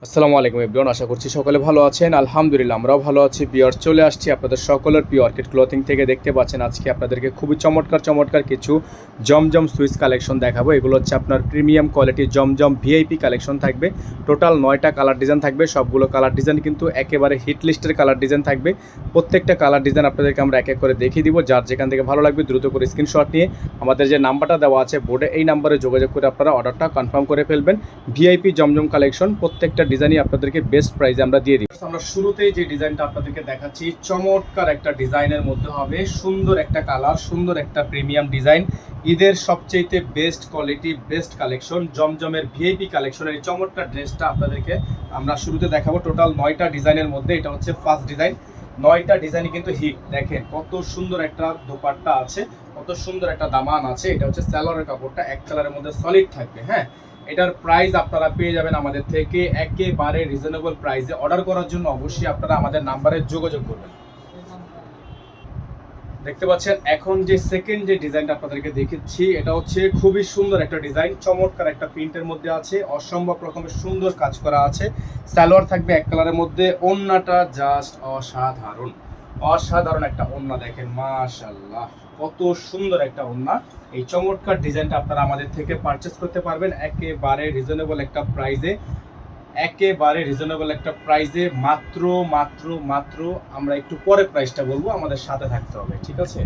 আসসালামু আলাইকুম এভরিওয়ান, আশা করছি সকলে ভালো আছেন। আলহামদুলিল্লাহ আমরাও ভালো আছি। ভিউয়ার্স, চলে আসছি আপনাদের সকলের প্রিয় অর্কিড ক্লথিং থেকে। দেখতে পাচ্ছেন আজকে আপনাদেরকে খুবই চমৎকার কিছু জমজম সুইচ কালেকশন দেখাবো। এগুলো হচ্ছে আপনার প্রিমিয়াম কোয়ালিটির জমজম ভিআইপি কালেকশন থাকবে। টোটাল 9টা কালার ডিজাইন থাকবে। সবগুলো কালার ডিজাইন কিন্তু একেবারে হিট লিস্টের কালার ডিজাইন থাকবে। প্রত্যেকটা কালার ডিজাইন আপনাদেরকে আমরা এক এক করে দেখিয়ে দিব। যার যেখান থেকে ভালো লাগবে দ্রুত করে স্ক্রিনশট নিয়ে আমাদের যে নাম্বারটা দেওয়া আছে বোর্ডে, এই নাম্বারে যোগাযোগ করে আপনারা অর্ডারটা কনফার্ম করে ফেলবেন। ভিআইপি জমজম কালেকশন প্রত্যেকটা ডিজাইনই আপনাদেরকে বেস্ট প্রাইসে আমরা দিয়ে দিই। আমরা শুরুতেই যে ডিজাইনটা আপনাদেরকে দেখাচ্ছি, চমৎকার একটা ডিজাইনের মধ্যে হবে, সুন্দর একটা কালার, সুন্দর একটা প্রিমিয়াম ডিজাইন। ঈদের সবচেয়ে বেস্ট কোয়ালিটি, বেস্ট কালেকশন, জমজমের ভিআইপি কালেকশনের এই চমৎকার ড্রেসটা আপনাদেরকে আমরা শুরুতে দেখাবো। টোটাল 9টা ডিজাইনের মধ্যে এটা হচ্ছে ফার্স্ট ডিজাইন। 9টা ডিজাইনই কিন্তু হিট। দেখেন কত সুন্দর একটা দোপাট্টা আছে, কত সুন্দর একটা দামান আছে। এটা হচ্ছে সালোয়ারের কাপড়টা এক কালারের মধ্যে সলিড থাকবে। হ্যাঁ, এটার প্রাইস আপনারা পেয়ে যাবেন আমাদের থেকে একেবারে রিজনেবল প্রাইসে। অর্ডার করার জন্য অবশ্যই আপনারা আমাদের নাম্বারে যোগাযোগ করবেন। দেখতে পাচ্ছেন এখন যে সেকেন্ড যে ডিজাইনটা আপনাদেরকে দেখাচ্ছি, এটা হচ্ছে খুবই সুন্দর একটা ডিজাইন, চমৎকার একটা প্রিন্টের মধ্যে আছে, অসম্ভব রকমের সুন্দর কাজ করা আছে। সালোয়ার থাকবে এক কালারের মধ্যে, ওড়নাটা জাস্ট অসাধারণ, অসাধারণ একটা ওড়না। দেখেন মাশাআল্লাহ কত সুন্দর একটা ওড়না। এই চমৎকার ডিজাইনটা আপনারা আমাদের থেকে পারচেস করতে পারবেন একেবারে রিজনেবল একটা প্রাইসে। একেবারে রিজনেবল একটা প্রাইসে মাত্র মাত্র মাত্র আমরা একটু পরে প্রাইসটা বলবো, আমাদের সাথে থাকতে হবে, ঠিক আছে?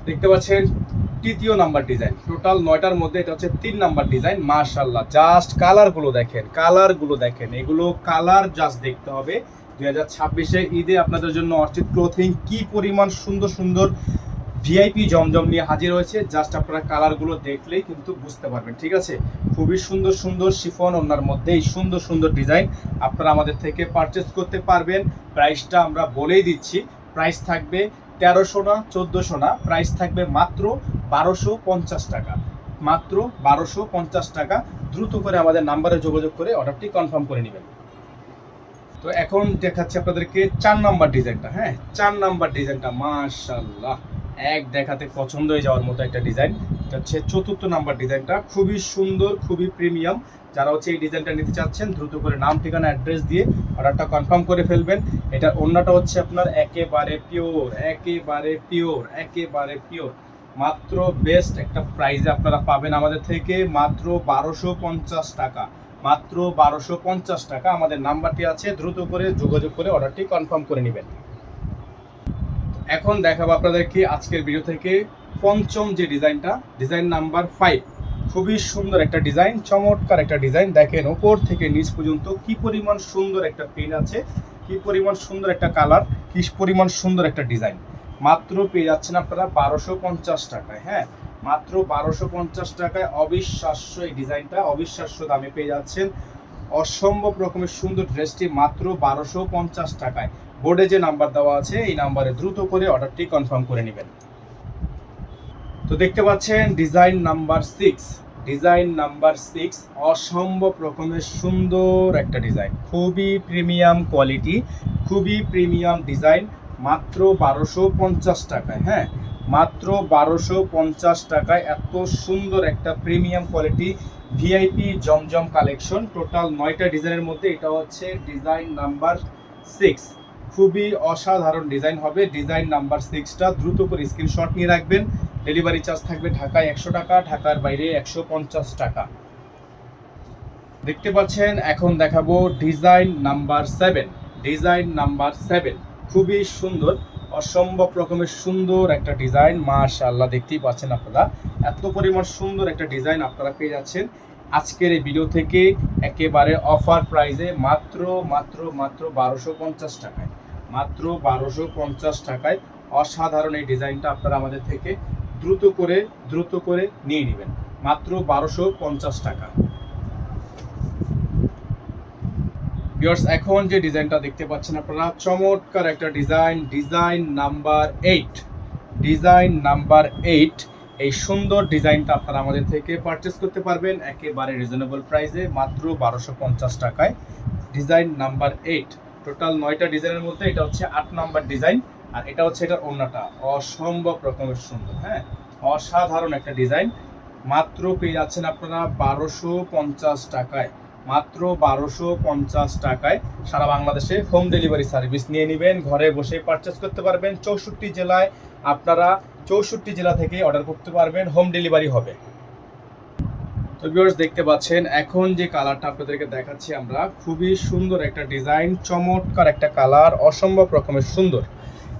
দেখতে পাচ্ছেন তৃতীয় নাম্বার ডিজাইন। টোটাল 9টার মধ্যে এটা হচ্ছে 3 নাম্বার ডিজাইন। মাশাআল্লাহ জাস্ট কালারগুলো দেখেন, কালারগুলো দেখেন, এগুলো কালার জাস্ট দেখতে হবে। 2026-এ ঈদে আপনাদের জন্য অর্কিড ক্লথিং কি পরিমাণ সুন্দর সুন্দর ভিআইপি জমজম নিয়ে হাজির হয়েছে। জাস্ট আপনারা কালারগুলো দেখলেই কিন্তু বুঝতে পারবেন, ঠিক আছে? খুবই সুন্দর সুন্দর শিফন ওড়নার মধ্যে এই সুন্দর সুন্দর ডিজাইন আপনারা আমাদের থেকে পারচেস করতে পারবেন। প্রাইসটা আমরা বলেই দিচ্ছি, প্রাইস থাকবে 1300 না 1400 না, প্রাইস থাকবে মাত্র 1250 টাকা, মাত্র 1250 টাকা। দ্রুত করে আমাদের নাম্বারে যোগাযোগ করে অর্ডারটি কনফার্ম করে নেবেন। তো এখন দেখাচ্ছি আপনাদেরকে 4 নাম্বার ডিজাইনটা। হ্যাঁ, 4 নাম্বার ডিজাইনটা মাশাআল্লাহ এক দেখাতে পছন্দ হয়ে যাওয়ার মতো একটা ডিজাইন। এটা হচ্ছে 4র্থ নাম্বার ডিজাইনটা, খুবই সুন্দর, খুবই প্রিমিয়াম। যারা হচ্ছে এই ডিজাইনটা নিতে চাচ্ছেন দ্রুত করে নাম, ঠিকানা, অ্যাড্রেস দিয়ে অর্ডারটা কনফার্ম করে ফেলবেন। এটার ওড়নাটা হচ্ছে আপনার একেবারে পিওর, একেবারে পিওর, একেবারে পিওর। মাত্র বেস্ট একটা প্রাইসে আপনারা পাবেন আমাদের থেকে, মাত্র 1250 টাকা, মাত্র 1250 টাকা। আমাদের নাম্বারটি আছে, দ্রুত করে যোগাযোগ করে অর্ডারটি কনফার্ম করে নেবেন। এখন দেখাবো আপনাদেরকে আজকের ভিডিও থেকে পঞ্চম যে ডিজাইনটা, ডিজাইন নাম্বার 5। খুবই সুন্দর একটা ডিজাইন, চমৎকার একটা ডিজাইন। দেখেন ওপর থেকে নিচ পর্যন্ত কি পরিমাণ সুন্দর একটা প্রিন্ট আছে, কি পরিমাণ সুন্দর একটা কালার, কি পরিমাণ সুন্দর একটা ডিজাইন। মাত্র পেয়ে যাচ্ছেন আপনারা 1250 টাকায়। হ্যাঁ, মাত্র 1250 টাকায় অবিশ্বাস্য এই ডিজাইনটা, অবিশ্বাস্য দামে পেয়ে যাচ্ছেন। অসম্ভব রকমের সুন্দর ড্রেসটি মাত্র 1250 টাকায়। বোর্ডে যে নাম্বার দেওয়া আছে এই নাম্বারে দ্রুত করে অর্ডারটি কনফার্ম করে নেবেন। তো দেখতে পাচ্ছেন ডিজাইন নাম্বার 6, ডিজাইন নাম্বার 6 অসম্ভব রকমের সুন্দর একটা ডিজাইন, খুবই প্রিমিয়াম কোয়ালিটি, খুবই প্রিমিয়াম ডিজাইন। মাত্র 1250 টাকায়। হ্যাঁ, মাত্র 1250 টাকায় এত সুন্দর একটা প্রিমিয়াম কোয়ালিটি ভিআইপি জমজম কালেকশন। টোটাল 9টা ডিজাইনের মধ্যে এটা হচ্ছে ডিজাইন নাম্বার 6। খুবই অসাধারণ ডিজাইন হবে ডিজাইন নাম্বার 6টা। দ্রুত করে স্ক্রিনশট নিয়ে রাখবেন। ডেলিভারি চার্জ থাকবে ঢাকায় 100 টাকা, ঢাকার বাইরে 150 টাকা। দেখতে পাচ্ছেন এখন দেখাবো ডিজাইন নাম্বার 7, ডিজাইন নাম্বার 7 খুবই সুন্দর, অসম্ভব রকমের সুন্দর একটা ডিজাইন। মাশাআল্লাহ দেখতেই পাচ্ছেন আপনারা, এত পরিমাণ সুন্দর একটা ডিজাইন আপনারা পেয়ে যাচ্ছেন আজকের এই ভিডিও থেকে একেবারে অফার প্রাইসে, মাত্র মাত্র মাত্র 1250 টাকায়, মাত্র 1250 টাকায়। অসাধারণ এই ডিজাইনটা আপনারা আমাদের থেকে দ্রুত করে নিয়ে নেবেন, মাত্র 1250 টাকা। ভিউয়ার্স, এখন যে ডিজাইনটা দেখতে পাচ্ছেন আপনারা, চমৎকার একটা design, design number 8, design number 8। এই সুন্দর ডিজাইনটা আপনারা আমাদের থেকে পারচেস করতে পারবেন একেবারে রিজনেবল প্রাইসে, মাত্র 1250 টাকায়। Design number 8। টোটাল 9টা ডিজাইনের মধ্যে এটা হচ্ছে 8 নাম্বার ডিজাইন, আর এটা হচ্ছে এটার ওড়নাটা অসম্ভব রকমের সুন্দর। হ্যাঁ, অসাধারণ একটা ডিজাইন। মাত্র পেয়ে যাচ্ছেন আপনারা 1250 টাকায়, মাত্র 1250 টাকায় সারা বাংলাদেশে হোম ডেলিভারি সার্ভিস নিয়ে নেবেন, ঘরে বসে পারচেস করতে পারবেন। 64 জেলায় আপনারা 64 জেলা থেকে অর্ডার করতে পারবেন, হোম ডেলিভারি হবে। তো ভিউয়ার্স দেখতে পাচ্ছেন এখন যে কালারটা আপনাদেরকে দেখাচ্ছি আমরা, খুবই সুন্দর একটা ডিজাইন, চমৎকার একটা কালার, অসম্ভব রকমের সুন্দর।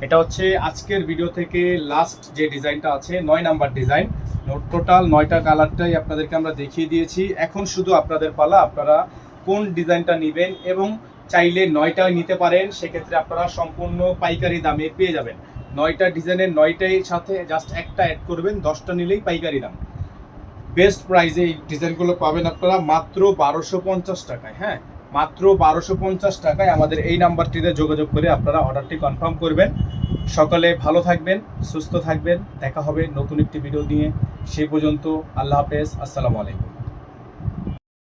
এটা হচ্ছে আজকের ভিডিও থেকে লাস্ট যে ডিজাইনটা আছে 9 নাম্বার ডিজাইন। টোটাল 9টা কালারটাই আপনাদেরকে আমরা দেখিয়ে দিয়েছি। এখন শুধু আপনাদের পালা, আপনারা কোন ডিজাইনটা নেবেন এবং চাইলে 9টাই নিতে পারেন, সেক্ষেত্রে আপনারা সম্পূর্ণ পাইকারি দামে পেয়ে যাবেন। 9টা ডিজাইনের 9টাই সাথে জাস্ট একটা অ্যাড করবেন, 10টা নিলেই পাইকারি দাম। বেস্ট প্রাইসে এই ডিজাইনগুলো পাবেন আপনারা মাত্র 1250 টাকায়। হ্যাঁ, মাত্র 1250 টাকায় আমাদের এই নাম্বারটিতে যোগাযোগ করে আপনারা অর্ডারটি কনফার্ম করবেন। সকালে ভালো থাকবেন, সুস্থ থাকবেন, দেখা হবে নতুন একটি ভিডিও নিয়ে। সেই পর্যন্ত আল্লাহ হাফেজ, আসসালামু আলাইকুম।